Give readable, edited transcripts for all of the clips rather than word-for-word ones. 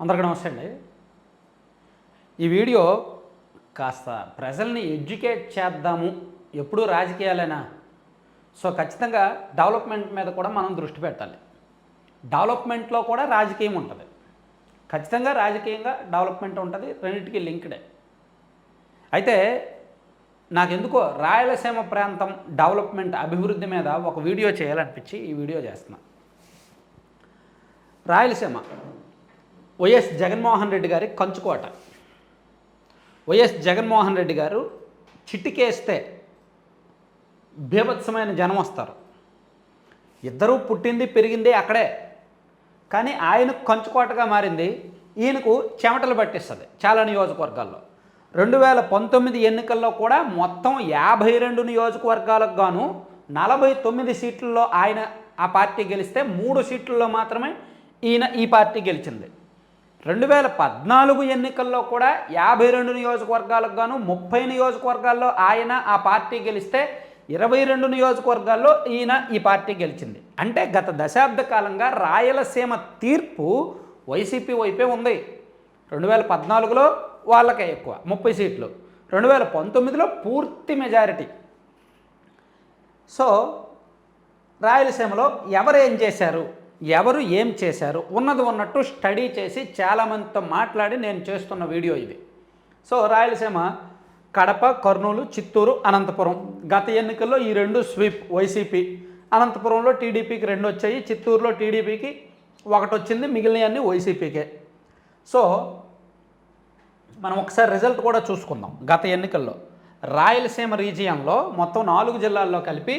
అందరికీ నమస్తే అండి. ఈ వీడియో కాస్త ప్రజల్ని ఎడ్యుకేట్ చేద్దాము. ఎప్పుడూ రాజకీయాలేనా? సో ఖచ్చితంగా డెవలప్మెంట్ మీద కూడా మనం దృష్టి పెట్టాలి. డెవలప్మెంట్లో కూడా రాజకీయం ఉంటుంది. ఖచ్చితంగా రాజకీయంగా డెవలప్మెంట్ ఉంటుంది, రెండింటికి లింక్డే. అయితే నాకెందుకో రాయలసీమ ప్రాంతం డెవలప్మెంట్ అభివృద్ధి మీద ఒక వీడియో చేయాలనిపించి ఈ వీడియో చేస్తున్నా. రాయలసీమ వైఎస్ జగన్మోహన్ రెడ్డి గారి కంచుకోట. వైఎస్ జగన్మోహన్ రెడ్డి గారు చిటికేస్తే బీభత్సమైన జనం వస్తారు. ఇద్దరూ పుట్టింది పెరిగింది అక్కడే, కానీ ఆయనకు కంచుకోటగా మారింది. ఈయనకు చెమటలు పట్టిస్తుంది చాలా నియోజకవర్గాల్లో. 2019 ఎన్నికల్లో కూడా మొత్తం 52 నియోజకవర్గాలకు గాను 49 సీట్లలో ఆయన ఆ పార్టీ గెలిస్తే 3 సీట్లలో మాత్రమే ఈయన ఈ పార్టీ గెలిచింది. 2014 ఎన్నికల్లో కూడా 52 నియోజకవర్గాలకు గాను 30 నియోజకవర్గాల్లో ఆయన ఆ పార్టీ గెలిస్తే 22 నియోజకవర్గాల్లో ఈయన ఈ పార్టీ గెలిచింది. అంటే గత దశాబ్ద కాలంగా రాయలసీమ తీర్పు వైసీపీ వైపే ఉంది. 2014లో వాళ్ళకే ఎక్కువ 30 సీట్లు, 2019లో పూర్తి మెజారిటీ. సో రాయలసీమలో ఎవరు ఏం చేశారు, ఎవరు ఏం చేశారు ఉన్నది ఉన్నట్టు స్టడీ చేసి చాలామందితో మాట్లాడి నేను చేస్తున్న వీడియో ఇది. సో రాయలసీమ కడప, కర్నూలు, చిత్తూరు, అనంతపురం. గత ఎన్నికల్లో ఈ 2 స్వీప్ వైసీపీ. అనంతపురంలో టీడీపీకి 2 వచ్చాయి, చిత్తూరులో టీడీపీకి 1 వచ్చింది, మిగిలినవన్నీ వైసీపీకే. సో మనం ఒకసారి రిజల్ట్ కూడా చూసుకుందాం. గత ఎన్నికల్లో రాయలసీమ రీజియన్లో మొత్తం 4 జిల్లాల్లో కలిపి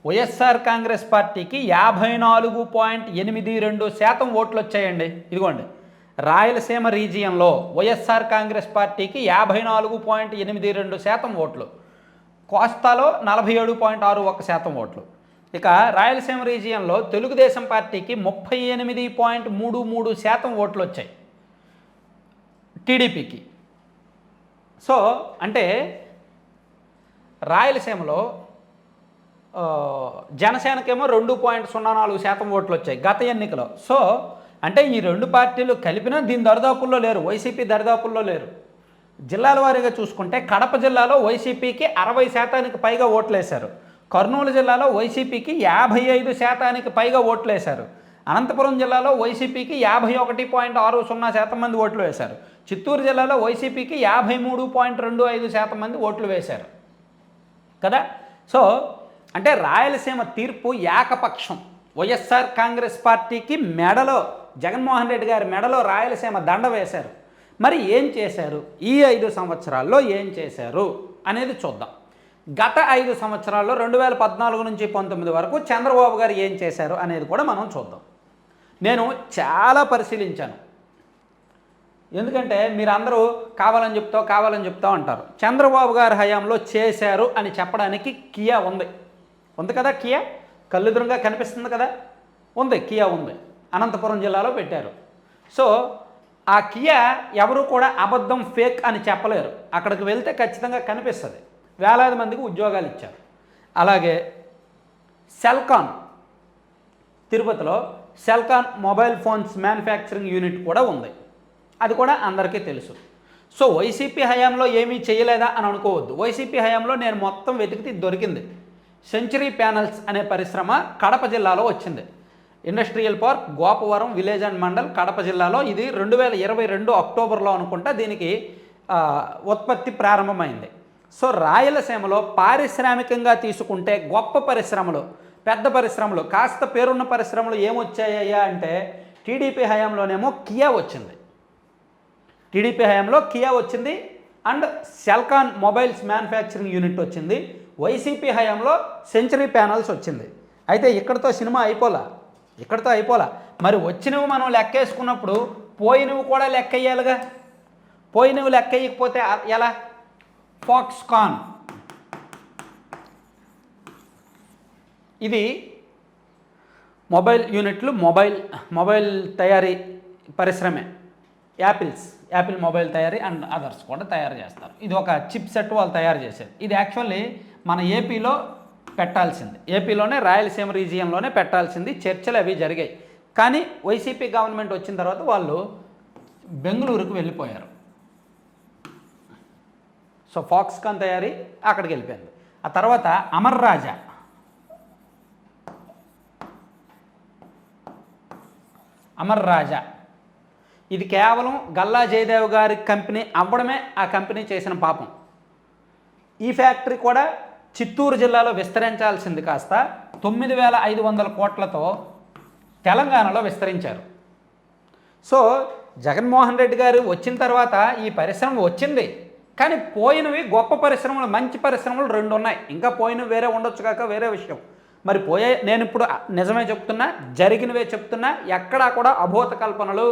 వైఎస్ఆర్ కాంగ్రెస్ పార్టీకి 54.82% ఓట్లు వచ్చాయండి. ఇదిగోండి, రాయలసీమ రీజియన్లో వైఎస్ఆర్ కాంగ్రెస్ పార్టీకి 54.82% ఓట్లు, కోస్తాలో 47.61% ఓట్లు. ఇక రాయలసీమ రీజియన్లో తెలుగుదేశం పార్టీకి 38.33% ఓట్లు వచ్చాయి టీడీపీకి. సో అంటే రాయలసీమలో జనసేనకేమో 2.04% ఓట్లు వచ్చాయి గత ఎన్నికలో. సో అంటే ఈ 2 పార్టీలు కలిపినా దీని దరిదాపుల్లో లేరు, వైసీపీ దరిదాపుల్లో లేరు. జిల్లాల వారీగా చూసుకుంటే కడప జిల్లాలో వైసీపీకి 60% పైగా ఓట్లు వేశారు, కర్నూలు జిల్లాలో వైసీపీకి 55% పైగా ఓట్లు వేశారు, అనంతపురం జిల్లాలో వైసీపీకి 51.60% మంది ఓట్లు వేశారు, చిత్తూరు జిల్లాలో వైసీపీకి 53.25% మంది ఓట్లు వేశారు కదా. సో అంటే రాయలసీమ తీర్పు ఏకపక్షం. వైఎస్ఆర్ కాంగ్రెస్ పార్టీకి మెడలో, జగన్మోహన్ రెడ్డి గారి మెడలో రాయలసీమ దండ వేశారు. మరి ఏం చేశారు, ఈ 5 సంవత్సరాల్లో ఏం చేశారు అనేది చూద్దాం. గత 5 సంవత్సరాల్లో 2014 నుంచి 19 వరకు చంద్రబాబు గారు ఏం చేశారు అనేది కూడా మనం చూద్దాం. నేను చాలా పరిశీలించాను, ఎందుకంటే మీరందరూ కావాలని చెప్తా అంటారు. చంద్రబాబు గారి హయాంలో చేశారు అని చెప్పడానికి కియా ఉంది కదా. కియా కళ్ళెదురుగా కనిపిస్తుంది కదా, ఉంది, కియా ఉంది, అనంతపురం జిల్లాలో పెట్టారు. సో ఆ కియా ఎవరు కూడా అబద్ధం, ఫేక్ అని చెప్పలేరు. అక్కడికి వెళ్తే ఖచ్చితంగా కనిపిస్తుంది. వేలాది మందికి ఉద్యోగాలు ఇచ్చారు. అలాగే సెల్కాన్, తిరుపతిలో Celkon mobile phones manufacturing unit కూడా ఉంది, అది కూడా అందరికీ తెలుసు. సో వైసీపీ హయాంలో ఏమీ చేయలేదా అని అనుకోవద్దు. వైసీపీ హయాంలో నేను మొత్తం వెతికితే దొరికింది. సెంచరీ ప్యానల్స్ అనే పరిశ్రమ కడప జిల్లాలో వచ్చింది. Industrial park Gopavaram village and mandal Kadapa జిల్లాలో. ఇది 2022 అక్టోబర్లో అనుకుంటా దీనికి ఉత్పత్తి ప్రారంభమైంది. సో రాయలసీమలో పారిశ్రామికంగా తీసుకుంటే గొప్ప పరిశ్రమలు, పెద్ద పరిశ్రమలు, కాస్త పేరున్న పరిశ్రమలు ఏమొచ్చాయ్యా అంటే టీడీపీ హయాంలోనేమో కియా వచ్చింది. టీడీపీ హయాంలో కియా వచ్చింది and Celkon mobiles manufacturing unit వచ్చింది. వైసీపీ హయాంలో సెంచరీ ప్యానల్స్ వచ్చింది. అయితే ఇక్కడితో సినిమా అయిపోలా. మరి వచ్చినవి మనం లెక్కేసుకున్నప్పుడు పోయినవి కూడా లెక్క వేయాలిగా. పోయినవి లెక్క వేయకపోతే ఎలా? ఫాక్స్కాన్, ఇది మొబైల్ యూనిట్లు, మొబైల్ తయారీ పరిశ్రమే. యాపిల్ మొబైల్ తయారీ అండ్ అదర్స్ కూడా తయారు చేస్తారు. ఇది ఒక చిప్ సెట్ వాళ్ళు తయారు చేసేది. ఇది యాక్చువల్లీ మన ఏపీలో పెట్టాల్సింది, ఏపీలోనే రాయలసీమ రీజియన్లోనే పెట్టాల్సింది. చర్చలు అవి జరిగాయి. కానీ వైసీపీ గవర్నమెంట్ వచ్చిన తర్వాత వాళ్ళు బెంగళూరుకు వెళ్ళిపోయారు. సో ఫాక్స్కాన్ తయారీ అక్కడికి వెళ్ళిపోయింది. ఆ తర్వాత అమర్ రాజా, అమర్ రాజా ఇది కేవలం గల్లా జయదేవ్ గారి కంపెనీ అవ్వడమే ఆ కంపెనీ చేసిన పాపం. ఈ ఫ్యాక్టరీ కూడా చిత్తూరు జిల్లాలో విస్తరించాల్సింది కాస్త 9,500 కోట్లతో తెలంగాణలో విస్తరించారు. సో జగన్మోహన్ రెడ్డి గారు వచ్చిన తర్వాత ఈ పరిశ్రమ వచ్చింది, కానీ పోయినవి గొప్ప పరిశ్రమలు, మంచి పరిశ్రమలు 2 ఉన్నాయి. ఇంకా పోయినవి వేరే ఉండొచ్చు కాక వేరే విషయం. మరి నేను ఇప్పుడు నిజమే చెప్తున్నా, జరిగినవే చెప్తున్నా, ఎక్కడా కూడా అభూత కల్పనలు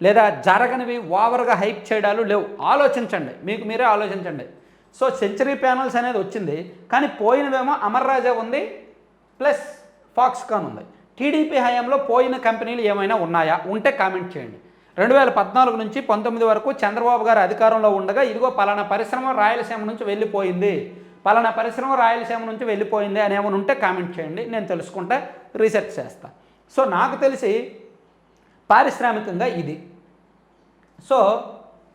లేదా జరగనివి ఓవర్గా హైప్ చేయడాలు లేవు. ఆలోచించండి, మీకు మీరే ఆలోచించండి. సో సెంచరీ ప్యానల్స్ అనేది వచ్చింది, కానీ పోయినవేమో అమర్ రాజా ఉంది ప్లస్ ఫాక్స్కాన్ ఉంది. టీడీపీ హయాంలో పోయిన కంపెనీలు ఏమైనా ఉన్నాయా? ఉంటే కామెంట్ చేయండి. 2014 నుంచి 19 వరకు చంద్రబాబు గారు అధికారంలో ఉండగా ఇదిగో పలానా పరిశ్రమ రాయలసీమ నుంచి వెళ్ళిపోయింది, పలానా పరిశ్రమ రాయలసీమ నుంచి వెళ్ళిపోయింది అని ఏమైనా ఉంటే కామెంట్ చేయండి, నేను తెలుసుకుంటే రీసెర్చ్ చేస్తాను. సో నాకు తెలిసి పారిశ్రామికంగా ఇది. సో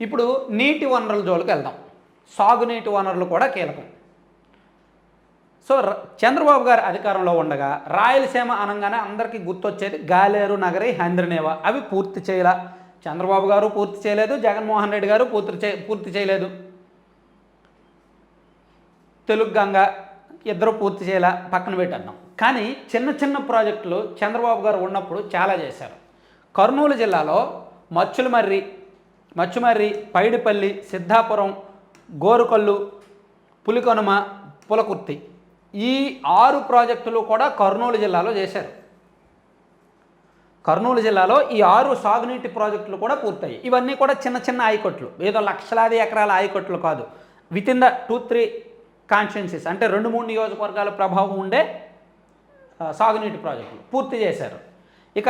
ఇప్పుడు నీటి వనరుల జోలికి వెళ్దాం. సాగునీటి వనరులు కూడా కీలకం. సో చంద్రబాబు గారు అధికారంలో ఉండగా రాయలసీమ అనగానే అందరికీ గుర్తొచ్చేది గాలేరు నగరి, హంద్రినేవా. అవి పూర్తి చేయాల. చంద్రబాబు గారు పూర్తి చేయలేదు, జగన్మోహన్ రెడ్డి గారు పూర్తి చేయలేదు. తెలుగు గంగ ఇద్దరు పూర్తి చేయాల, పక్కన పెట్టన్నాం. కానీ చిన్న చిన్న ప్రాజెక్టులు చంద్రబాబు గారు ఉన్నప్పుడు చాలా చేశారు. కర్నూలు జిల్లాలో మచ్చుమర్రి, పైడిపల్లి, సిద్ధాపురం, గోరుకల్లు, పులికొనుమ, పులకుర్తి ఈ 6 ప్రాజెక్టులు కూడా కర్నూలు జిల్లాలో చేశారు. కర్నూలు జిల్లాలో ఈ 6 సాగునీటి ప్రాజెక్టులు కూడా పూర్తయ్యాయి. ఇవన్నీ కూడా చిన్న చిన్న ఆయకట్టులు, ఏదో లక్షలాది ఎకరాల ఆయకట్టులు కాదు. విత్ ఇన్ ద 2-3 కాన్స్టిట్యున్సీస్, అంటే 2-3 నియోజకవర్గాల ప్రభావం ఉండే సాగునీటి ప్రాజెక్టులు పూర్తి చేశారు. ఇక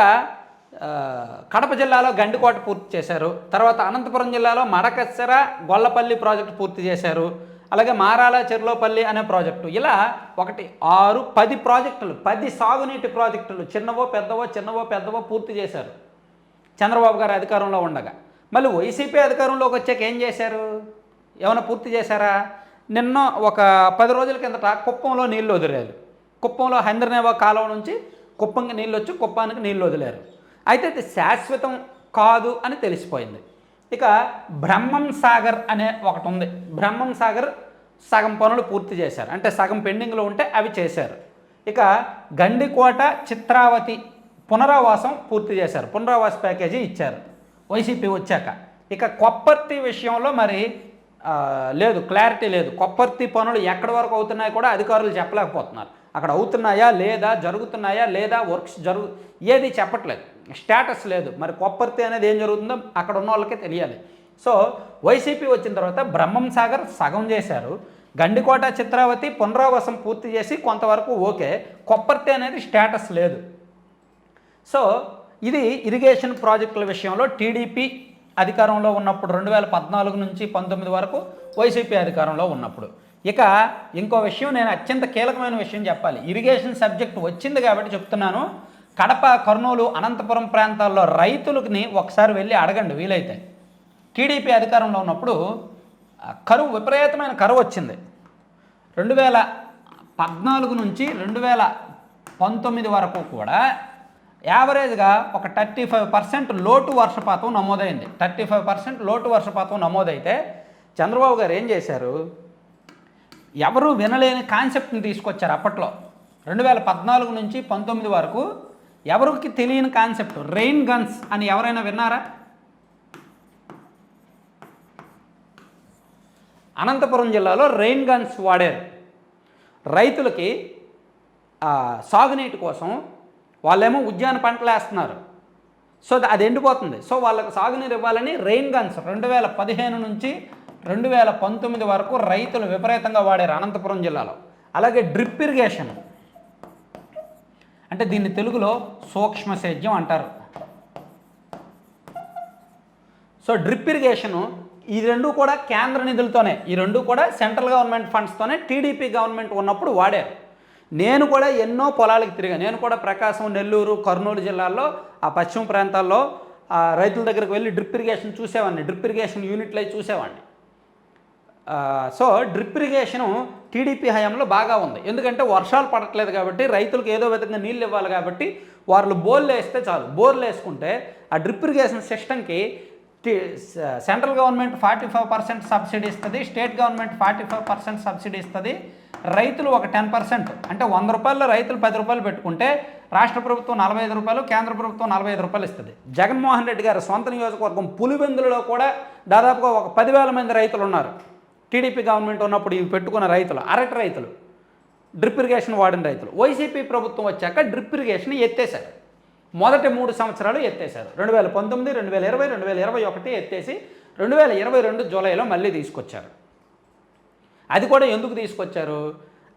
కడప జిల్లాలో గండికోట పూర్తి చేశారు. తర్వాత అనంతపురం జిల్లాలో మడకచ్చర, గొల్లపల్లి ప్రాజెక్టు పూర్తి చేశారు. అలాగే మారాల, చెర్లోపల్లి అనే ప్రాజెక్టు. ఇలా 1, 6, 10 ప్రాజెక్టులు, 10 సాగునీటి ప్రాజెక్టులు చిన్నవో పెద్దవో పూర్తి చేశారు చంద్రబాబు గారు అధికారంలో ఉండగా. మళ్ళీ వైసీపీ అధికారంలోకి వచ్చాక ఏం చేశారు? ఏమైనా పూర్తి చేశారా? నిన్న ఒక 10 రోజుల కిందట కుప్పంలో నీళ్లు వదిలేరు. కుప్పంలో హంద్రనేవా కాలువ నుంచి కుప్పంకి నీళ్ళు వచ్చి కుప్పానికి నీళ్ళు వదిలేరు. అయితే అది శాశ్వతం కాదు అని తెలిసిపోయింది. ఇక బ్రహ్మం సాగర్ అనే ఒకటి ఉంది. బ్రహ్మం సాగర్ సగం పనులు పూర్తి చేశారు, అంటే సగం పెండింగ్లో ఉంటే అవి చేశారు. ఇక గండికోట, చిత్రావతి పునరావాసం పూర్తి చేశారు. పునరావాస ప్యాకేజీ ఇచ్చారు వైసీపీ వచ్చాక. ఇక కొప్పర్తి విషయంలో మరి లేదు, క్లారిటీ లేదు. కొప్పర్తి పనులు ఎక్కడి వరకు అవుతున్నాయో కూడా అధికారులు చెప్పలేకపోతున్నారు. అక్కడ అవుతున్నాయా లేదా, జరుగుతున్నాయా లేదా, వర్క్స్ ఏది చెప్పట్లేదు, స్టేటస్ లేదు. మరి కొప్పర్తి అనేది ఏం జరుగుతుందో అక్కడ ఉన్న వాళ్ళకే తెలియాలి. సో వైసీపీ వచ్చిన తర్వాత బ్రహ్మం సాగర్ సగం చేశారు, గండికోట, చిత్రావతి పునరావాసం పూర్తి చేసి కొంతవరకు ఓకే. కొప్పర్తి అనేది స్టేటస్ లేదు. సో ఇది ఇరిగేషన్ ప్రాజెక్టుల విషయంలో టీడీపీ అధికారంలో ఉన్నప్పుడు 2014 నుంచి 19 వరకు వైసీపీ అధికారంలో ఉన్నప్పుడు. ఇక ఇంకో విషయం, నేను అత్యంత కీలకమైన విషయం చెప్పాలి. ఇరిగేషన్ సబ్జెక్ట్ వచ్చింది కాబట్టి చెప్తున్నాను. కడప, కర్నూలు, అనంతపురం ప్రాంతాల్లో రైతులని ఒకసారి వెళ్ళి అడగండి వీలైతే. టీడీపీ అధికారంలో ఉన్నప్పుడు విపరీతమైన కరువు వచ్చింది. 2014 నుంచి 2019 వరకు కూడా యావరేజ్గా ఒక 35% లోటు వర్షపాతం నమోదైంది. 35% లోటు వర్షపాతం నమోదైతే చంద్రబాబు గారు ఏం చేశారు? ఎవరు వినలేని కాన్సెప్ట్ని తీసుకొచ్చారు అప్పట్లో. 2014 నుంచి 19 వరకు ఎవరికి తెలియని కాన్సెప్ట్ రెయిన్ గన్స్ అని ఎవరైనా విన్నారా? అనంతపురం జిల్లాలో రెయిన్ గన్స్ వాడారు. రైతులకి సాగునీటి కోసం వాళ్ళేమో ఉద్యాన పంటలు వేస్తున్నారు, సో అది ఎండిపోతుంది. సో వాళ్ళకి సాగునీరు ఇవ్వాలని రెయిన్ గన్స్ 2015 నుంచి 2019 వరకు రైతులు విపరీతంగా వాడారు అనంతపురం జిల్లాలో. అలాగే డ్రిప్ ఇరిగేషన్, అంటే దీన్ని తెలుగులో సూక్ష్మ సేద్యం అంటారు. సో డ్రిప్ ఇరిగేషను ఈ రెండు కూడా కేంద్ర నిధులతోనే, ఈ రెండు కూడా సెంట్రల్ గవర్నమెంట్ ఫండ్స్తోనే టీడీపీ గవర్నమెంట్ ఉన్నప్పుడు వాడారు. నేను కూడా ఎన్నో పొలాలకు తిరిగాను. నేను కూడా ప్రకాశం, నెల్లూరు, కర్నూలు జిల్లాల్లో ఆ పశ్చిమ ప్రాంతాల్లో రైతుల దగ్గరకు వెళ్ళి డ్రిప్ ఇరిగేషన్ చూసేవాడిని, డ్రిప్ ఇరిగేషన్ యూనిట్లు అయి చూసేవాడిని. సో డ్రిప్ ఇరిగేషను టీడీపీ హయాంలో బాగా ఉంది. ఎందుకంటే వర్షాలు పడట్లేదు కాబట్టి రైతులకు ఏదో విధంగా నీళ్ళు ఇవ్వాలి కాబట్టి వాళ్ళు బోర్లు వేస్తే చాలు. బోర్లు వేసుకుంటే ఆ డ్రిప్ ఇరిగేషన్ సిస్టమ్కి సెంట్రల్ గవర్నమెంట్ 45% సబ్సిడీ ఇస్తుంది, స్టేట్ గవర్నమెంట్ 45% సబ్సిడీ ఇస్తుంది. రైతులు ఒక 10%, అంటే 100 రూపాయల్లో రైతులు 10 రూపాయలు పెట్టుకుంటే రాష్ట్ర ప్రభుత్వం 45 రూపాయలు, కేంద్ర ప్రభుత్వం 45 రూపాయలు ఇస్తుంది. జగన్మోహన్ రెడ్డి గారు సొంత నియోజకవర్గం పులివెందులలో కూడా దాదాపుగా ఒక 10,000 మంది రైతులు ఉన్నారు. టీడీపీ గవర్నమెంట్ ఉన్నప్పుడు ఇవి పెట్టుకున్న రైతులు, అరటి రైతులు, డ్రిప్ ఇరిగేషన్ వాడిన రైతులు. వైసీపీ ప్రభుత్వం వచ్చాక డ్రిప్ ఇరిగేషన్ ఎత్తేసారు. మొదటి 3 సంవత్సరాలు ఎత్తేసారు. 2019, 2020, 2021 ఎత్తేసి 2022 జూలైలో మళ్ళీ తీసుకొచ్చారు. అది కూడా ఎందుకు తీసుకొచ్చారు?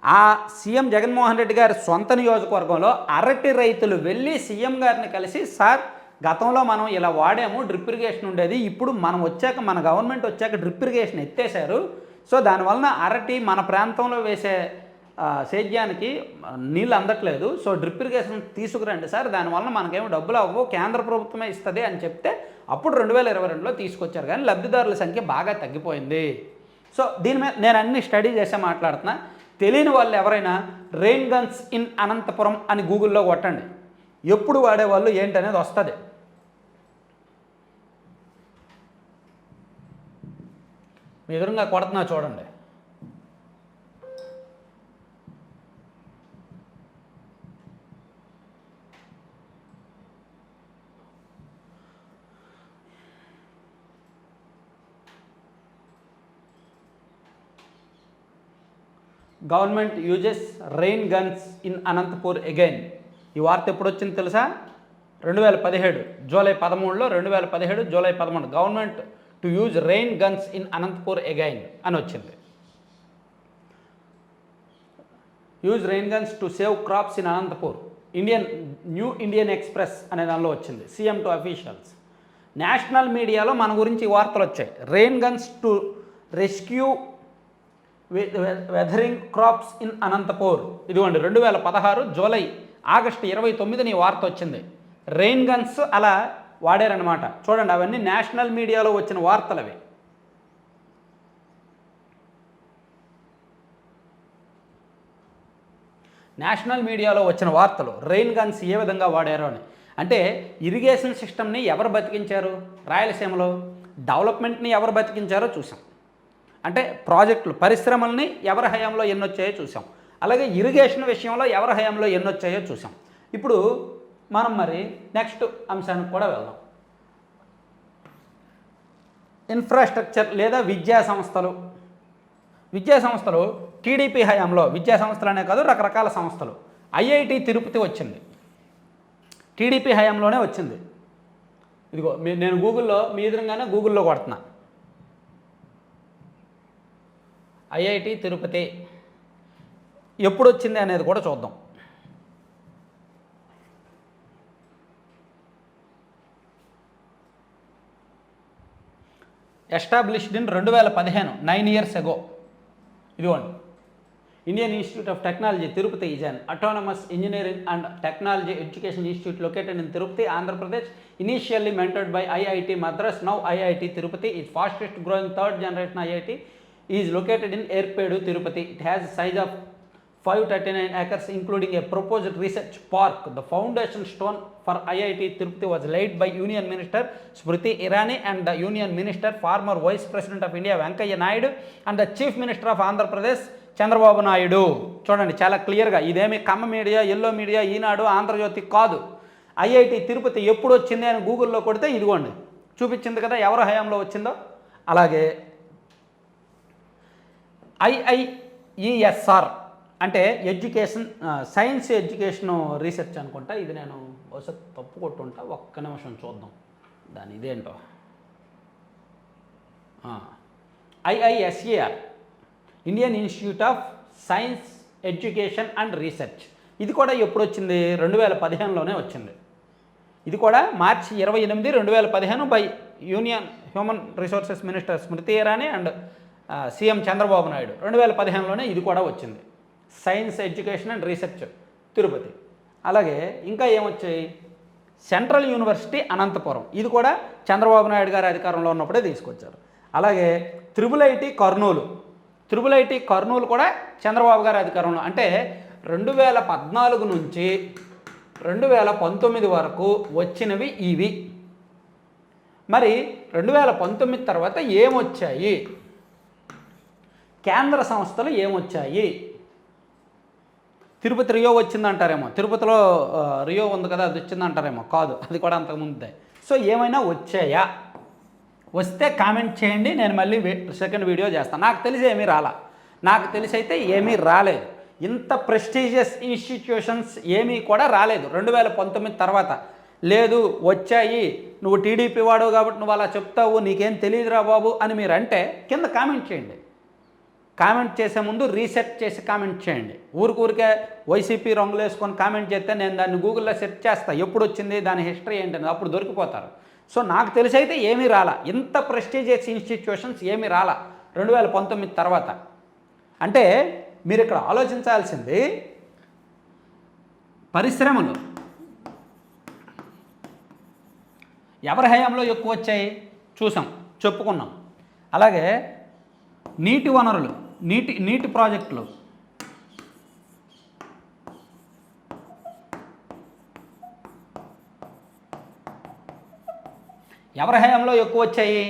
ఆ సీఎం జగన్మోహన్ రెడ్డి గారి సొంత నియోజకవర్గంలో అరటి రైతులు వెళ్ళి సీఎం గారిని కలిసి, సార్ గతంలో మనం ఇలా వాడాము, డ్రిప్ ఇరిగేషన్ ఉండేది, ఇప్పుడు మనం వచ్చాక, మన గవర్నమెంట్ వచ్చాక డ్రిప్ ఇరిగేషన్ ఎత్తేసారు. సో దానివలన అరటి మన ప్రాంతంలో వేసే సేద్యానికి నీళ్ళు అందట్లేదు. సో డ్రిప్ ఇరిగేషన్ తీసుకురండి సార్, దానివల్ల మనకేమో డబ్బులు అవ్వవు, కేంద్ర ప్రభుత్వమే ఇస్తుంది అని చెప్తే అప్పుడు 2022లో తీసుకొచ్చారు. కానీ లబ్ధిదారుల సంఖ్య బాగా తగ్గిపోయింది. సో దీని మీద నేను అన్ని స్టడీ చేసే మాట్లాడుతున్నా. తెలియని వాళ్ళు ఎవరైనా రెయిన్ గన్స్ ఇన్ అనంతపురం అని గూగుల్లో కొట్టండి, ఎప్పుడు వాడేవాళ్ళు ఏంటనేది వస్తుంది. మీ ఎదురుగా కొడుతున్నా చూడండి. Government uses rain guns in Anantapur again. ఈ వార్త ఎప్పుడు వచ్చింది తెలుసా? 2017 జూలై 13లో, 2017 July 13 government to use rain guns in Anantapur again అని వచ్చింది. Use rain guns to save crops in Anantapur. New Indian Express అనే దానిలో వచ్చింది. CM to officials. నేషనల్ మీడియాలో మన గురించి వార్తలు వచ్చాయి. Rain guns to rescue weathering crops in Anantapur. ఇదిగోండి 2016 ఆగస్టు 29 వార్త వచ్చింది. రెయిన్ గన్స్ అలా వాడారనమాట. చూడండి, అవన్నీ నేషనల్ మీడియాలో వచ్చిన వార్తలు అవి. నేషనల్ మీడియాలో వచ్చిన వార్తలు రెయిన్ గన్స్ ఏ విధంగా వాడారో అని. అంటే ఇరిగేషన్ సిస్టమ్ని ఎవరు బతికించారు? రాయలసీమలో డెవలప్మెంట్ని ఎవరు బతికించారో చూసాం. అంటే ప్రాజెక్టులు, పరిశ్రమల్ని ఎవరి హయాంలో ఎన్నొచ్చాయో చూసాం. అలాగే ఇరిగేషన్ విషయంలో ఎవరి హయాంలో ఎన్నొచ్చాయో చూసాం. ఇప్పుడు మనం మరి నెక్స్ట్ అంశానికి కూడా వెళ్దాం. ఇన్ఫ్రాస్ట్రక్చర్ లేదా విద్యా సంస్థలు. విద్యా సంస్థలు టీడీపీ హయాంలో, విద్యా సంస్థలు అనే కాదు రకరకాల సంస్థలు. ఐఐటి తిరుపతి వచ్చింది, టీడీపీ హయాంలోనే వచ్చింది. ఇదిగో నేను గూగుల్లో, మీ ఎదురుగానే గూగుల్లో కొడుతున్నా. ఐఐటి తిరుపతి ఎప్పుడు వచ్చింది అనేది కూడా చూద్దాం. Established in 2015, 9 years ago. ఇదిగోండి, Indian Institute of technology Tirupati is an autonomous engineering and technology education institute located in Tirupati, Andhra Pradesh. Initially mentored by IIT Madras, now IIT Tirupati is fastest growing third generation IIT. Is located in Erpedu, Tirupati. It has a size of 539 acres, including a proposed research park. The foundation stone for IIT Tirupati was laid by Union Minister Smriti Irani and the Union Minister, former Vice President of India Venkaiah Naidu, and the Chief Minister of Andhra Pradesh Chandrababu Naidu. చూడండి, చాలా క్లియర్గా. ఇదేమి కమ్మ media, yellow media, ఈనాడు, ఆంధ్రజ్యోతి కాదు. IIT Tirupati ఎప్పుడు వచ్చింది అని గూగుల్లో కొడితే ఇదిగోండి చూపించింది కదా ఎవరి హయాంలో వచ్చిందో. అలాగే IIESR అంటే ఎడ్యుకేషన్, సైన్స్ ఎడ్యుకేషన్ రీసెర్చ్ అనుకుంటా. ఇది నేను ఒకసారి తప్పు కొట్టుంటా, ఒక్క నిమిషం చూద్దాం దాని ఇదేంటో. IISER Indian Institute of Science education and Research. ఇది కూడా ఎప్పుడు వచ్చింది? 2015లోనే వచ్చింది. ఇది కూడా March 28, 2015 by Union Human Resources Minister Smriti Irani and CM Chandrababu Naidu. 2015లోనే ఇది కూడా వచ్చింది. Science education and research Tirupati. అలాగే ఇంకా ఏమొచ్చాయి? సెంట్రల్ యూనివర్సిటీ అనంతపురం, ఇది కూడా చంద్రబాబు నాయుడు గారు అధికారంలో ఉన్నప్పుడే తీసుకొచ్చారు. అలాగే త్రిబుల్ ఐటీ కర్నూలు కూడా చంద్రబాబు గారి అధికారంలో, అంటే 2014 నుంచి 2019 వరకు వచ్చినవి ఇవి. మరి 2019 తర్వాత ఏమొచ్చాయి, కేంద్ర సంస్థలు ఏమొచ్చాయి? తిరుపతి రియో వచ్చిందంటారేమో, తిరుపతిలో రియో ఉంది కదా అది వచ్చిందంటారేమో, కాదు, అది కూడా అంతకుముందే. సో ఏమైనా వచ్చాయా? వస్తే కామెంట్ చేయండి, నేను మళ్ళీ సెకండ్ వీడియో చేస్తాను. నాకు తెలిసి ఏమీ రాలేదు. ఇంత ప్రెస్టీజియస్ ఇన్స్టిట్యూషన్స్ ఏమీ కూడా రాలేదు 2019 తర్వాత. లేదు వచ్చాయి, నువ్వు టీడీపీ వాడు కాబట్టి నువ్వు అలా చెప్తావు, నీకేం తెలియదురా బాబు అని మీరు అంటే కింద కామెంట్ చేయండి. కామెంట్ చేసే ముందు రీసెర్చ్ చేసి కామెంట్ చేయండి. ఊరికే వైసీపీ రంగులు వేసుకొని కామెంట్ చేస్తే నేను దాన్ని గూగుల్లో సెర్చ్ చేస్తాను, ఎప్పుడు వచ్చింది, దాని హిస్టరీ ఏంటని, అప్పుడు దొరికిపోతారు. సో నాకు తెలిసి అయితే ఏమీ రాలా, ఇంత ప్రెస్టీజియస్ ఇన్స్టిట్యూషన్స్ ఏమీ రాలా 2019 తర్వాత. అంటే మీరు ఇక్కడ ఆలోచించాల్సింది, పరిశ్రమలు ఎవరి హయాంలో ఎక్కువ వచ్చాయి చూసాం, చెప్పుకున్నాం. అలాగే నీటి వనరులు, నీటి ప్రాజెక్టులు ఎవరి హయాంలో ఎక్కువ వచ్చాయి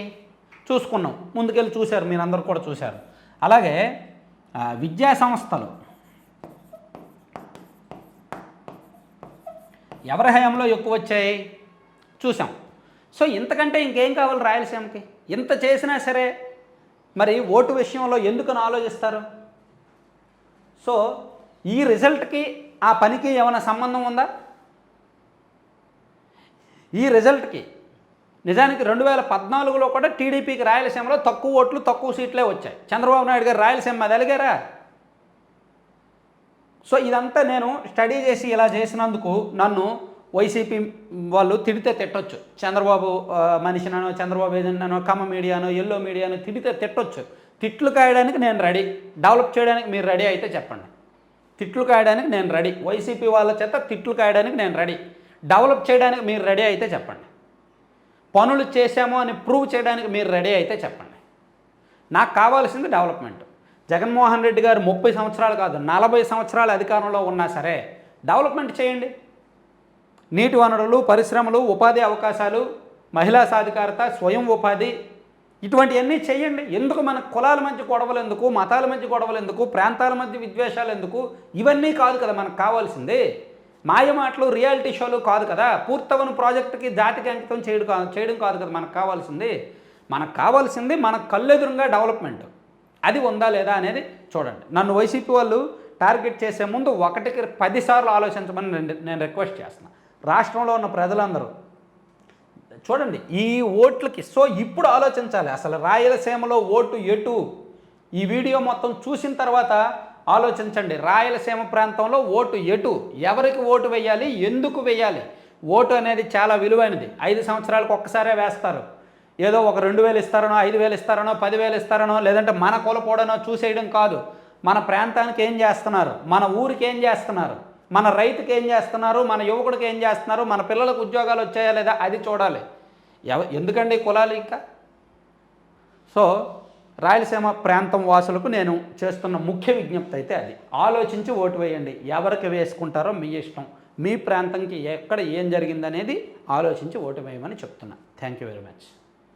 చూసుకున్నాం, ముందుకెళ్ళి చూశారు, మీరందరూ కూడా చూశారు. అలాగే విద్యా సంస్థలు ఎవరి హయాంలో ఎక్కువ వచ్చాయి చూసాం. సో ఇంతకంటే ఇంకేం కావాలి రాయలసీమకి? ఇంత చేసినా సరే మరి ఓటు విషయంలో ఎందుకని ఆలోచిస్తారు? సో ఈ రిజల్ట్కి ఆ పనికి ఏమైనా సంబంధం ఉందా? ఈ రిజల్ట్కి నిజానికి 2014లో కూడా టీడీపీకి రాయలసీమలో తక్కువ ఓట్లు తక్కువ సీట్లే వచ్చాయి. చంద్రబాబు నాయుడు గారు రాయలసీమ అది అలిగారా? సో ఇదంతా నేను స్టడీ చేసి ఇలా చేసినందుకు నన్ను వైసీపీ వాళ్ళు తిడితే తిట్టొచ్చు, చంద్రబాబు మనిషినో, చంద్రబాబు ఏజెంట్నో, కమ్మ మీడియానో, ఎల్లో మీడియానో తిడితే తిట్టొచ్చు. తిట్లు కాయడానికి నేను రెడీ, డెవలప్ చేయడానికి మీరు రెడీ అయితే చెప్పండి. తిట్లు కాయడానికి నేను రెడీ, వైసీపీ వాళ్ళ చేత తిట్లు కాయడానికి నేను రెడీ, డెవలప్ చేయడానికి మీరు రెడీ అయితే చెప్పండి. పనులు చేశామో అని ప్రూవ్ చేయడానికి మీరు రెడీ అయితే చెప్పండి. నాకు కావాల్సింది డెవలప్మెంట్. జగన్మోహన్ రెడ్డి గారు 30 సంవత్సరాలు కాదు 40 సంవత్సరాల అధికారంలో ఉన్నా సరే డెవలప్మెంట్ చేయండి. నీటి వనరులు, పరిశ్రమలు, ఉపాధి అవకాశాలు, మహిళా సాధికారత, స్వయం ఉపాధి, ఇటువంటివన్నీ చేయండి. ఎందుకు మన కులాల మధ్య గొడవలు ఎందుకు, మతాల మధ్య గొడవలు ఎందుకు, ప్రాంతాల మధ్య విద్వేషాలు ఎందుకు? ఇవన్నీ కాదు కదా మనకు కావాల్సింది. మాయమాటలు, రియాలిటీ షోలు కాదు కదా. పూర్తవని ప్రాజెక్టుకి జాతికి అంకితం చేయడం కాదు కదా మనకు కావాల్సింది. మనకు కావాల్సింది మన కళ్ళెదురుగా డెవలప్మెంట్. అది ఉందా లేదా అనేది చూడండి. నన్ను వైసీపీ వాళ్ళు టార్గెట్ చేసే ముందు 1కి 10 సార్లు ఆలోచించమని నేను రిక్వెస్ట్ చేస్తున్నాను. రాష్ట్రంలో ఉన్న ప్రజలందరూ చూడండి ఈ ఓట్లకి. సో ఇప్పుడు ఆలోచించాలి, అసలు రాయలసీమలో ఓటు ఎటు? ఈ వీడియో మొత్తం చూసిన తర్వాత ఆలోచించండి. రాయలసీమ ప్రాంతంలో ఓటు ఎటు, ఎవరికి ఓటు వేయాలి, ఎందుకు వేయాలి? ఓటు అనేది చాలా విలువైనది. 5 సంవత్సరాలకు ఒక్కసారే వేస్తారు. ఏదో ఒక 2000 ఇస్తారనో, 5000 ఇస్తారనో, 10,000 ఇస్తారనో, లేదంటే మన కులపోడనో చూసేయడం కాదు. మన ప్రాంతానికి ఏం చేస్తున్నారు, మన ఊరికి ఏం చేస్తున్నారు, మన రైతుకి ఏం చేస్తున్నారు, మన యువకుడికి ఏం చేస్తున్నారు, మన పిల్లలకు ఉద్యోగాలు వచ్చాయా లేదా అది చూడాలి. ఎందుకండి కులాలు ఇంకా? సో రాయలసీమ ప్రాంతం వాసులకు నేను చేస్తున్న ముఖ్య విజ్ఞప్తి అయితే అది. ఆలోచించి ఓటు వేయండి. ఎవరికి వేసుకుంటారో మీ ఇష్టం. మీ ప్రాంతంకి ఎక్కడ ఏం జరిగిందనేది ఆలోచించి ఓటు వేయమని చెప్తున్నా. Thank you very much.